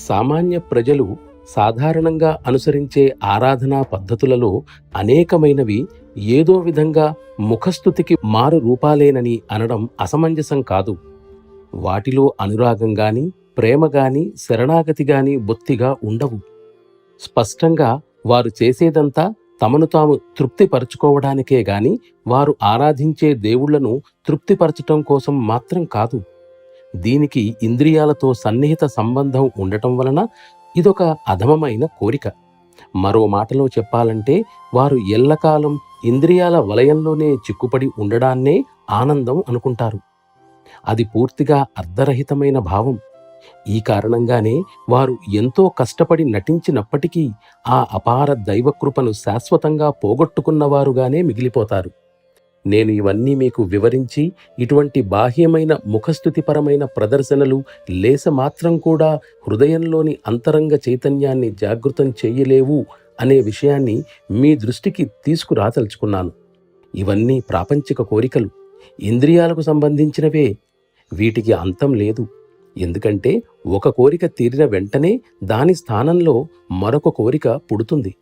సామాన్య ప్రజలు సాధారణంగా అనుసరించే ఆరాధనా పద్ధతులలో అనేకమైనవి ఏదో విధంగా ముఖస్తుతికి మారు రూపాలేనని అనడం అసమంజసం కాదు. వాటిలో అనురాగం గాని, ప్రేమ గాని, శరణాగతి గాని బొత్తిగా ఉండవు. స్పష్టంగా వారు చేసేదంతా తమను తాము తృప్తిపరచుకోవడానికే గాని వారు ఆరాధించే దేవుళ్లను తృప్తిపరచటం కోసం మాత్రం కాదు. దీనికి ఇంద్రియాలతో సన్నిహిత సంబంధం ఉండటం వలన ఇదొక అధమమైన కోరిక. మరో మాటలో చెప్పాలంటే వారు ఎల్లకాలం ఇంద్రియాల వలయంలోనే చిక్కుపడి ఉండడాన్నే ఆనందం అనుకుంటారు. అది పూర్తిగా అర్ధరహితమైన భావం. ఈ కారణంగానే వారు ఎంతో కష్టపడి నటించినప్పటికీ ఆ అపార దైవకృపను శాశ్వతంగా పోగొట్టుకున్నవారుగానే మిగిలిపోతారు. నేను ఇవన్నీ మీకు వివరించి ఇటువంటి బాహ్యమైన ముఖస్థుతిపరమైన ప్రదర్శనలు లేసమాత్రం కూడా హృదయంలోని అంతరంగ చైతన్యాన్ని జాగృతం చేయలేవు అనే విషయాన్ని మీ దృష్టికి తీసుకురాదలుచుకున్నాను. ఇవన్నీ ప్రాపంచిక కోరికలు, ఇంద్రియాలకు సంబంధించినవే. వీటికి అంతం లేదు. ఎందుకంటే ఒక కోరిక తీరిన వెంటనే దాని స్థానంలో మరొక కోరిక పుడుతుంది.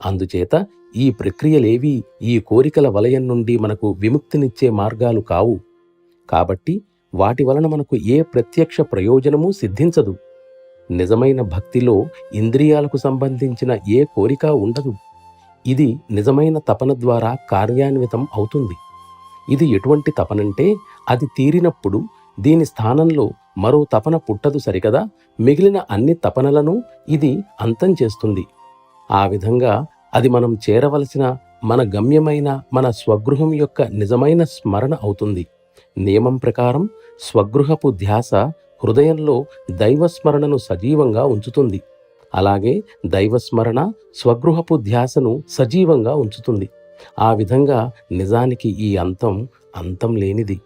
అందుచేత ఈ ప్రక్రియలేవీ ఈ కోరికల వలయం నుండి మనకు విముక్తినిచ్చే మార్గాలు కావు. కాబట్టి వాటి వలన మనకు ఏ ప్రత్యక్ష ప్రయోజనమూ సిద్ధించదు. నిజమైన భక్తిలో ఇంద్రియాలకు సంబంధించిన ఏ కోరిక ఉండదు. ఇది నిజమైన తపన ద్వారా కార్యాన్వితం అవుతుంది. ఇది ఎటువంటి తపనంటే అది తీరినప్పుడు దీని స్థానంలో మరో తపన పుట్టదు సరికదా. మిగిలిన అన్ని తపనలను ఇది అంతం చేస్తుంది. ఆ విధంగా అది మనం చేరవలసిన మన గమ్యమైన మన స్వగృహం యొక్క నిజమైన స్మరణ అవుతుంది. నియమం ప్రకారం స్వగృహపు ధ్యాస హృదయంలో దైవస్మరణను సజీవంగా ఉంచుతుంది. అలాగే దైవస్మరణ స్వగృహపు ధ్యాసను సజీవంగా ఉంచుతుంది. ఆ విధంగా నిజానికి ఈ అంతం లేనిది.